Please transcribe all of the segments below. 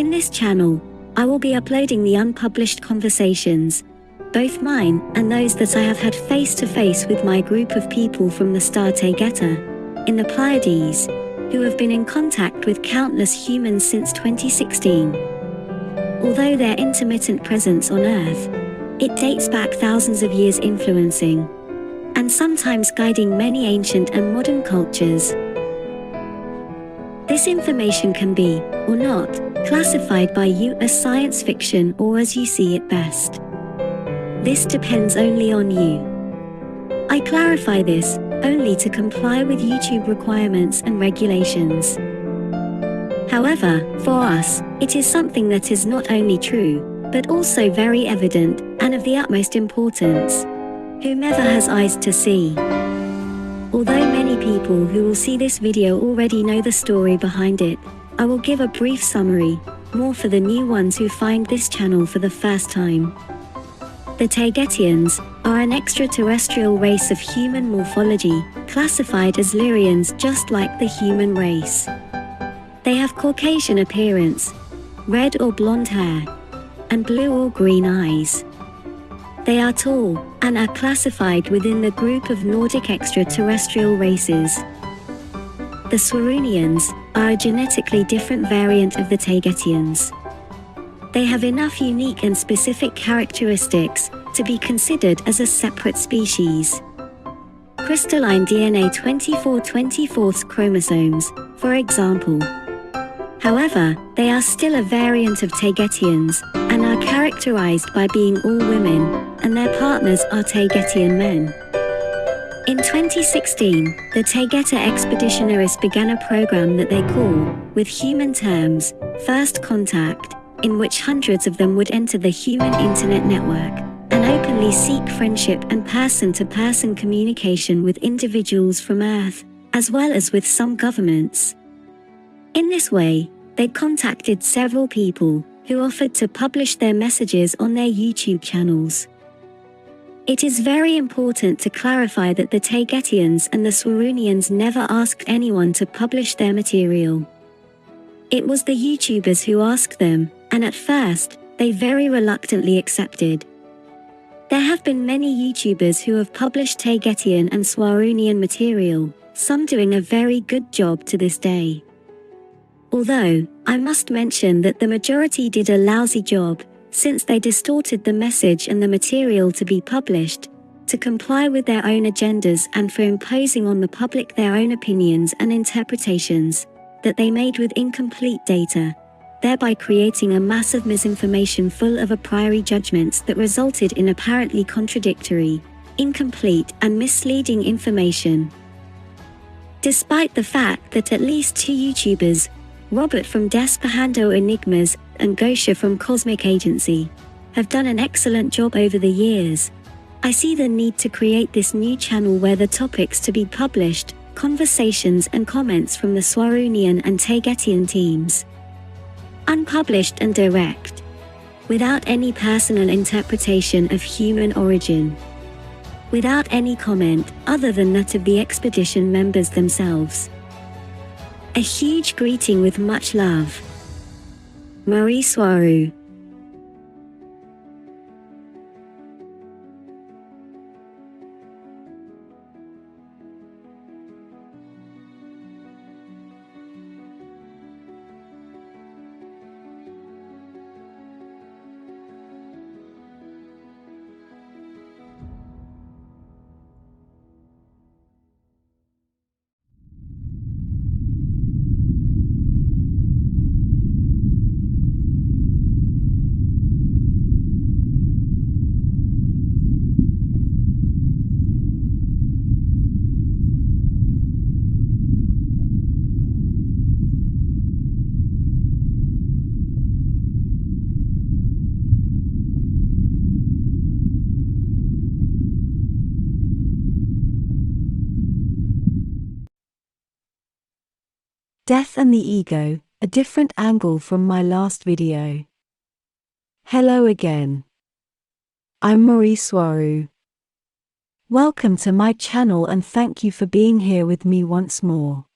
In this channel, I will be uploading the unpublished conversations, both mine and those that I have had face-to-face with my group of people from the star Taygeta, in the Pleiades, who have been in contact with countless humans since 2016. Although their intermittent presence on Earth, it dates back thousands of years, influencing and sometimes guiding many ancient and modern cultures. This information can be, or not, classified by you as science fiction or as you see it best. This depends only on you. I clarify this only to comply with YouTube requirements and regulations. However, for us, it is something that is not only true, but also very evident, and of the utmost importance. Whomever has eyes to see. Although many people who will see this video already know the story behind it, I will give a brief summary, more for the new ones who find this channel for the first time. The Taygetians are an extraterrestrial race of human morphology, classified as Lyrians just like the human race. They have Caucasian appearance, red or blonde hair, and blue or green eyes. They are tall, and are classified within the group of Nordic extraterrestrial races. The Swarunians are a genetically different variant of the Taygetians. They have enough unique and specific characteristics to be considered as a separate species. Crystalline DNA 24 chromosomes, for example. However, they are still a variant of Taygetians, and are characterized by being all women, and their partners are Taygetian men. In 2016, the Taygeta expeditionaries began a program that they call, with human terms, First Contact, in which hundreds of them would enter the human internet network, and openly seek friendship and person-to-person communication with individuals from Earth, as well as with some governments. In this way, they contacted several people, who offered to publish their messages on their YouTube channels. It is very important to clarify that the Taygetians and the Swarunians never asked anyone to publish their material. It was the YouTubers who asked them, and at first, they very reluctantly accepted. There have been many YouTubers who have published Taygetian and Swarunian material, some doing a very good job to this day. Although, I must mention that the majority did a lousy job, since they distorted the message and the material to be published, to comply with their own agendas and for imposing on the public their own opinions and interpretations, that they made with incomplete data, thereby creating a massive misinformation full of a priori judgments that resulted in apparently contradictory, incomplete and misleading information. Despite the fact that at least two YouTubers, Robert from Despahando Enigmas and Gosha from Cosmic Agency, have done an excellent job over the years, I see the need to create this new channel where the topics to be published, conversations and comments from the Swarunian and Taygetian teams. Unpublished and direct. Without any personal interpretation of human origin. Without any comment other than that of the expedition members themselves. A huge greeting with much love. Marie Swaru. Death and the Ego, a different angle from my last video. Hello again. I'm Marie Swaru. Welcome to my channel and thank you for being here with me once more.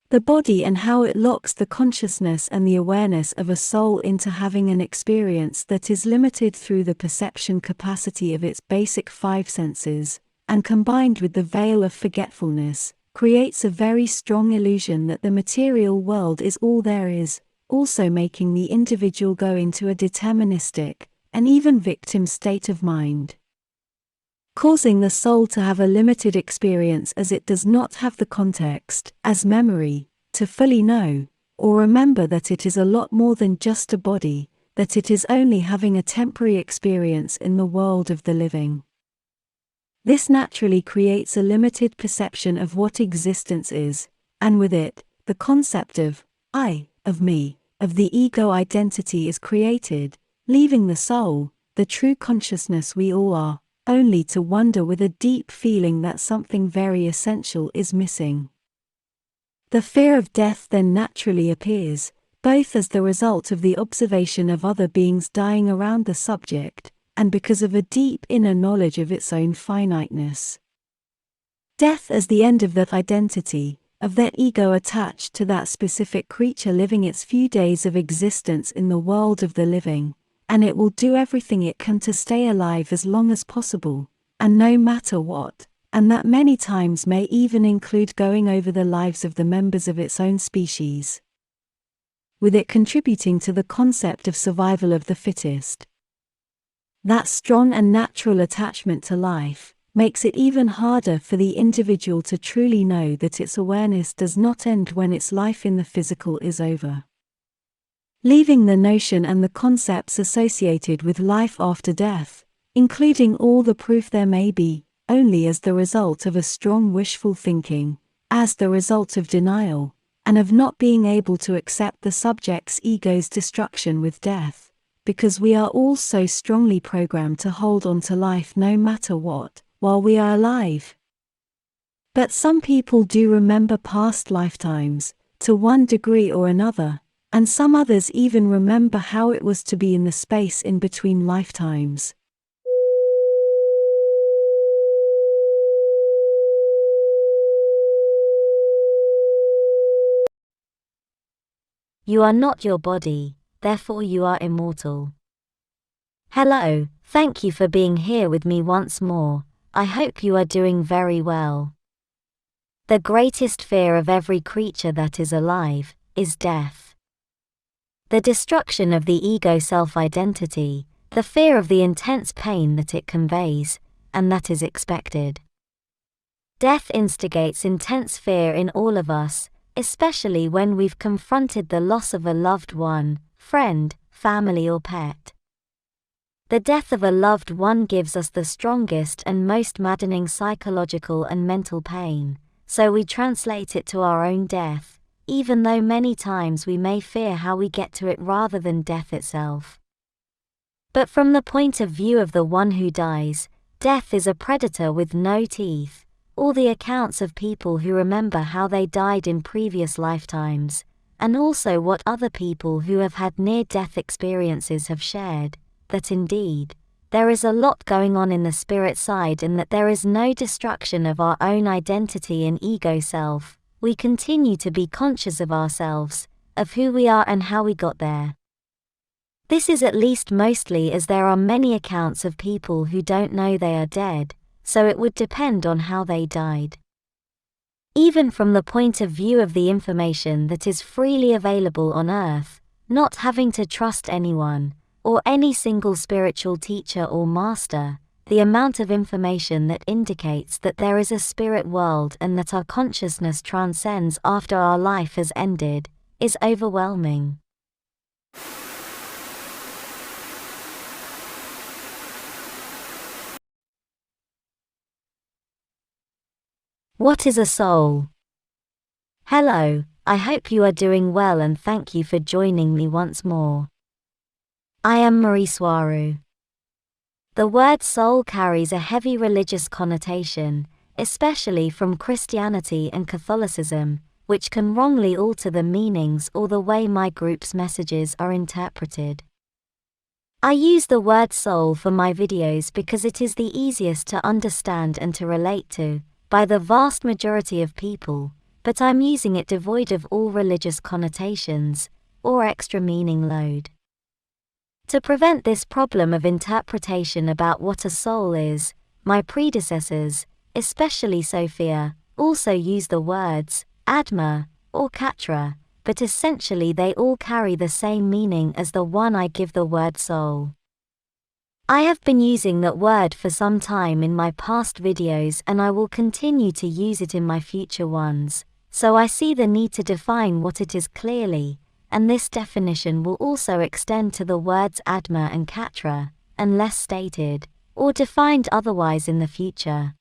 The body and how it locks the consciousness and the awareness of a soul into having an experience that is limited through the perception capacity of its basic five senses, and combined with the veil of forgetfulness, creates a very strong illusion that the material world is all there is, also making the individual go into a deterministic, and even victim state of mind, causing the soul to have a limited experience as it does not have the context, as memory, to fully know, or remember that it is a lot more than just a body, that it is only having a temporary experience in the world of the living. This naturally creates a limited perception of what existence is, and with it, the concept of I, of me, of the ego identity is created, leaving the soul, the true consciousness we all are, only to wonder with a deep feeling that something very essential is missing. The fear of death then naturally appears, both as the result of the observation of other beings dying around the subject, and because of a deep inner knowledge of its own finiteness. Death as the end of that identity, of that ego attached to that specific creature living its few days of existence in the world of the living, and it will do everything it can to stay alive as long as possible, and no matter what, and that many times may even include going over the lives of the members of its own species, with it contributing to the concept of survival of the fittest. That strong and natural attachment to life makes it even harder for the individual to truly know that its awareness does not end when its life in the physical is over, leaving the notion and the concepts associated with life after death, including all the proof there may be, only as the result of a strong wishful thinking, as the result of denial, and of not being able to accept the subject's ego's destruction with death, because we are all so strongly programmed to hold on to life no matter what, while we are alive. But some people do remember past lifetimes, to one degree or another, and some others even remember how it was to be in the space in between lifetimes. You are not your body, therefore you are immortal. Hello, thank you for being here with me once more. I hope you are doing very well. The greatest fear of every creature that is alive is death. The destruction of the ego self-identity, the fear of the intense pain that it conveys, and that is expected. Death instigates intense fear in all of us, especially when we've confronted the loss of a loved one, friend, family or pet. The death of a loved one gives us the strongest and most maddening psychological and mental pain, so we translate it to our own death, even though many times we may fear how we get to it rather than death itself. But from the point of view of the one who dies, death is a predator with no teeth. All the accounts of people who remember how they died in previous lifetimes, and also what other people who have had near-death experiences have shared, that indeed, there is a lot going on in the spirit side and that there is no destruction of our own identity and ego self. We continue to be conscious of ourselves, of who we are and how we got there. This is at least mostly as there are many accounts of people who don't know they are dead, so it would depend on how they died. Even from the point of view of the information that is freely available on earth, not having to trust anyone, or any single spiritual teacher or master, the amount of information that indicates that there is a spirit world and that our consciousness transcends after our life has ended, is overwhelming. What is a soul? Hello, I hope you are doing well and thank you for joining me once more. I am Marie Swaru. The word soul carries a heavy religious connotation, especially from Christianity and Catholicism, which can wrongly alter the meanings or the way my group's messages are interpreted. I use the word soul for my videos because it is the easiest to understand and to relate to, by the vast majority of people, but I'm using it devoid of all religious connotations or extra meaning load. To prevent this problem of interpretation about what a soul is, my predecessors, especially Sophia, also use the words Atma or Katra, but essentially they all carry the same meaning as the one I give the word soul. I have been using that word for some time in my past videos and I will continue to use it in my future ones, so I see the need to define what it is clearly, and this definition will also extend to the words Atma and Katra, unless stated or defined otherwise in the future.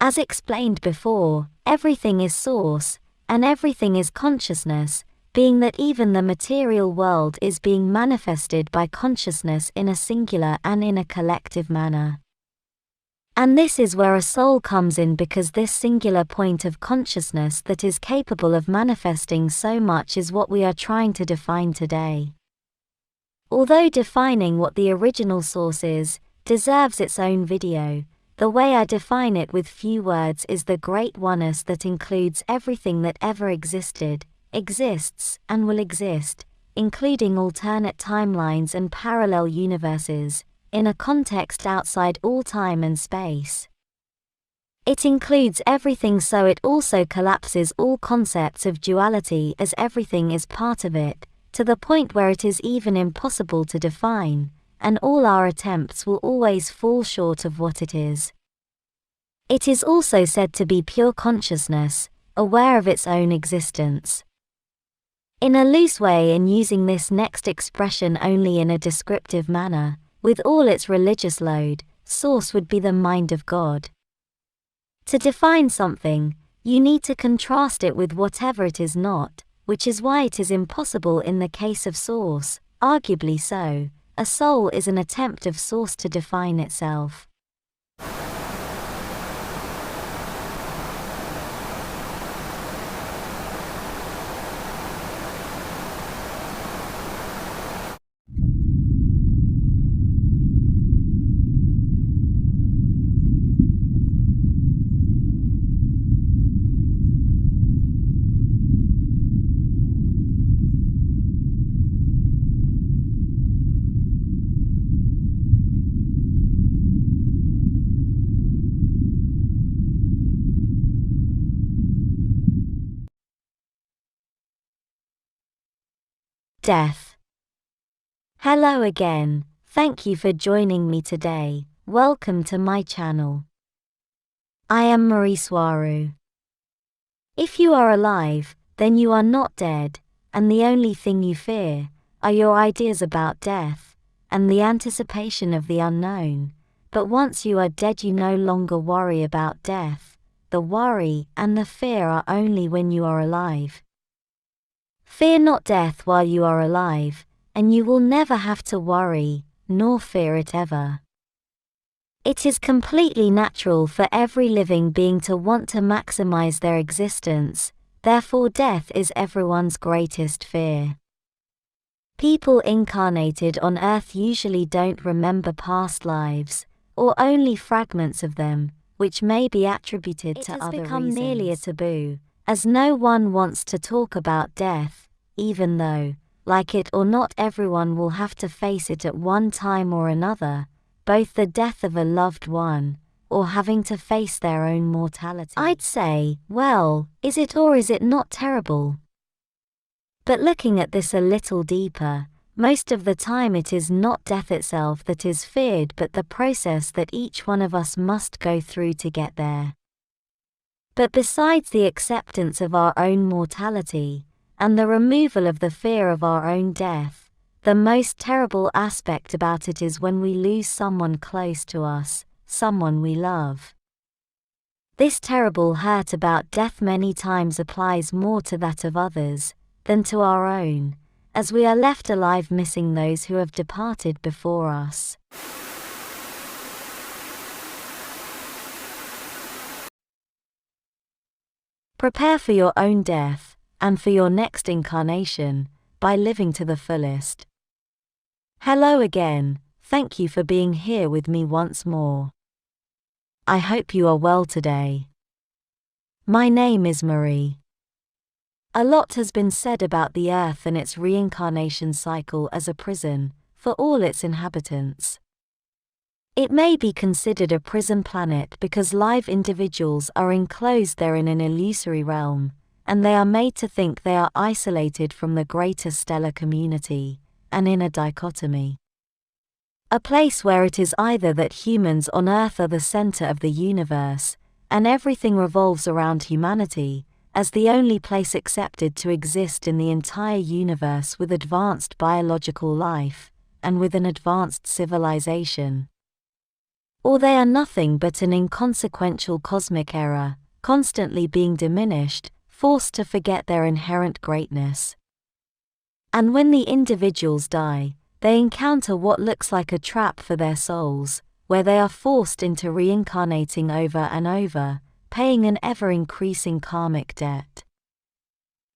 As explained before, everything is source, and everything is consciousness, being that even the material world is being manifested by consciousness in a singular and in a collective manner. And this is where a soul comes in, because this singular point of consciousness that is capable of manifesting so much is what we are trying to define today. Although defining what the original source is deserves its own video, the way I define it with few words is the great oneness that includes everything that ever existed, exists, and will exist, including alternate timelines and parallel universes, in a context outside all time and space. It includes everything, so it also collapses all concepts of duality, as everything is part of it, to the point where it is even impossible to define, and all our attempts will always fall short of what it is. It is also said to be pure consciousness, aware of its own existence. In a loose way, in using this next expression only in a descriptive manner, with all its religious load, source would be the mind of God. To define something, you need to contrast it with whatever it is not, which is why it is impossible in the case of source, arguably so. A soul is an attempt of source to define itself. Death. Hello again, thank you for joining me today. Welcome to my channel. I am Marie Swaru. If you are alive, then you are not dead, and the only thing you fear are your ideas about death and the anticipation of the unknown. But once you are dead, you no longer worry about death. The worry and the fear are only when you are alive. Fear not death while you are alive, and you will never have to worry, nor fear it ever. It is completely natural for every living being to want to maximize their existence, therefore death is everyone's greatest fear. People incarnated on Earth usually don't remember past lives, or only fragments of them, which may be attributed to other reasons. It has become nearly a taboo, as no one wants to talk about death, even though, like it or not, everyone will have to face it at one time or another, both the death of a loved one, or having to face their own mortality. I'd say, well, is it or is it not terrible? But looking at this a little deeper, most of the time it is not death itself that is feared, but the process that each one of us must go through to get there. But besides the acceptance of our own mortality, and the removal of the fear of our own death, the most terrible aspect about it is when we lose someone close to us, someone we love. This terrible hurt about death many times applies more to that of others than to our own, as we are left alive missing those who have departed before us. Prepare for your own death, and for your next incarnation, by living to the fullest. Hello again, thank you for being here with me once more. I hope you are well today. My name is Marie. A lot has been said about the Earth and its reincarnation cycle as a prison for all its inhabitants. It may be considered a prison planet because live individuals are enclosed there in an illusory realm, and they are made to think they are isolated from the greater stellar community, and in a dichotomy. A place where it is either that humans on Earth are the center of the universe, and everything revolves around humanity, as the only place accepted to exist in the entire universe with advanced biological life, and with an advanced civilization. Or they are nothing but an inconsequential cosmic error, constantly being diminished, forced to forget their inherent greatness. And when the individuals die, they encounter what looks like a trap for their souls, where they are forced into reincarnating over and over, paying an ever-increasing karmic debt.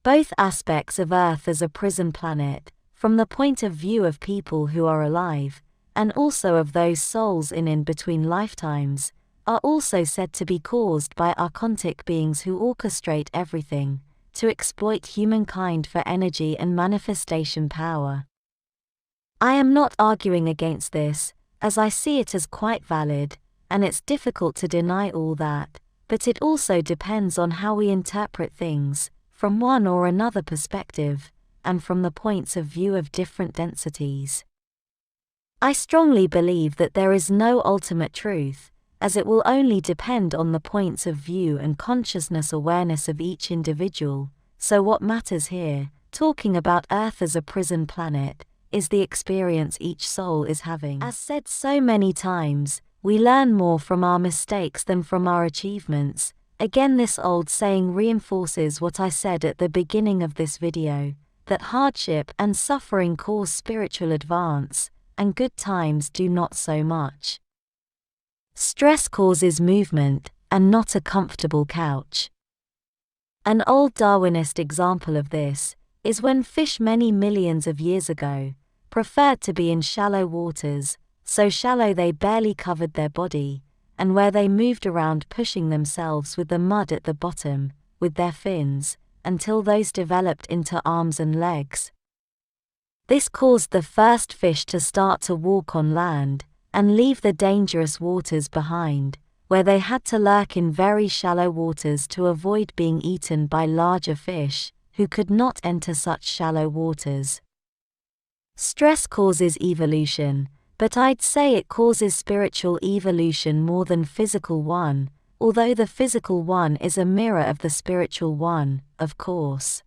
Both aspects of Earth as a prison planet, from the point of view of people who are alive, and also of those souls in between lifetimes, are also said to be caused by archontic beings who orchestrate everything, to exploit humankind for energy and manifestation power. I am not arguing against this, as I see it as quite valid, and it's difficult to deny all that, but it also depends on how we interpret things, from one or another perspective, and from the points of view of different densities. I strongly believe that there is no ultimate truth, as it will only depend on the points of view and consciousness awareness of each individual, so what matters here, talking about Earth as a prison planet, is the experience each soul is having. As said so many times, we learn more from our mistakes than from our achievements. Again, this old saying reinforces what I said at the beginning of this video, that hardship and suffering cause spiritual advance, and good times do not so much. Stress causes movement, and not a comfortable couch. An old Darwinist example of this is when fish many millions of years ago preferred to be in shallow waters, so shallow they barely covered their body, and where they moved around pushing themselves with the mud at the bottom, with their fins, until those developed into arms and legs. This caused the first fish to start to walk on land, and leave the dangerous waters behind, where they had to lurk in very shallow waters to avoid being eaten by larger fish, who could not enter such shallow waters. Stress causes evolution, but I'd say it causes spiritual evolution more than physical one, although the physical one is a mirror of the spiritual one, of course.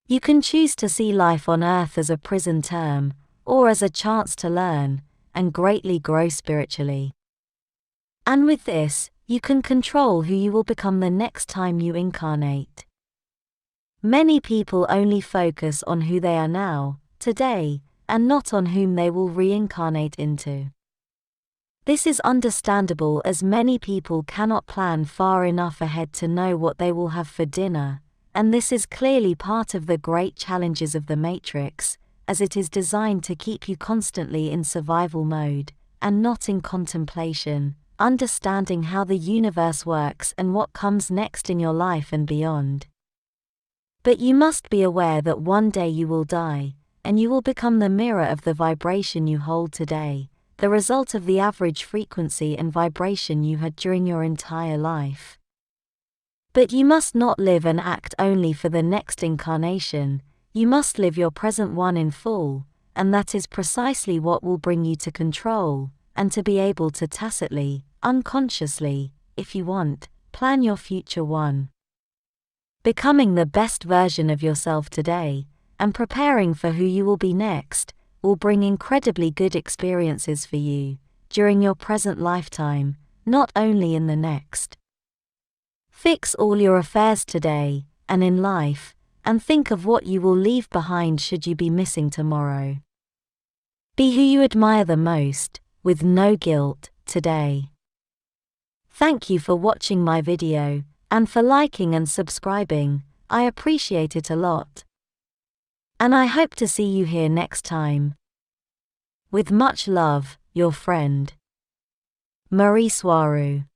You can choose to see life on Earth as a prison term, or as a chance to learn, and greatly grow spiritually. And with this, you can control who you will become the next time you incarnate. Many people only focus on who they are now, today, and not on whom they will reincarnate into. This is understandable as many people cannot plan far enough ahead to know what they will have for dinner, and this is clearly part of the great challenges of the Matrix, as it is designed to keep you constantly in survival mode, and not in contemplation, understanding how the universe works and what comes next in your life and beyond. But you must be aware that one day you will die, and you will become the mirror of the vibration you hold today, the result of the average frequency and vibration you had during your entire life. But you must not live and act only for the next incarnation, you must live your present one in full, and that is precisely what will bring you to control, and to be able to tacitly, unconsciously, if you want, plan your future one. Becoming the best version of yourself today, and preparing for who you will be next, will bring incredibly good experiences for you, during your present lifetime, not only in the next. Fix all your affairs today, and in life, and think of what you will leave behind should you be missing tomorrow. Be who you admire the most, with no guilt, today. Thank you for watching my video, and for liking and subscribing, I appreciate it a lot. And I hope to see you here next time. With much love, your friend, Marie Soirou.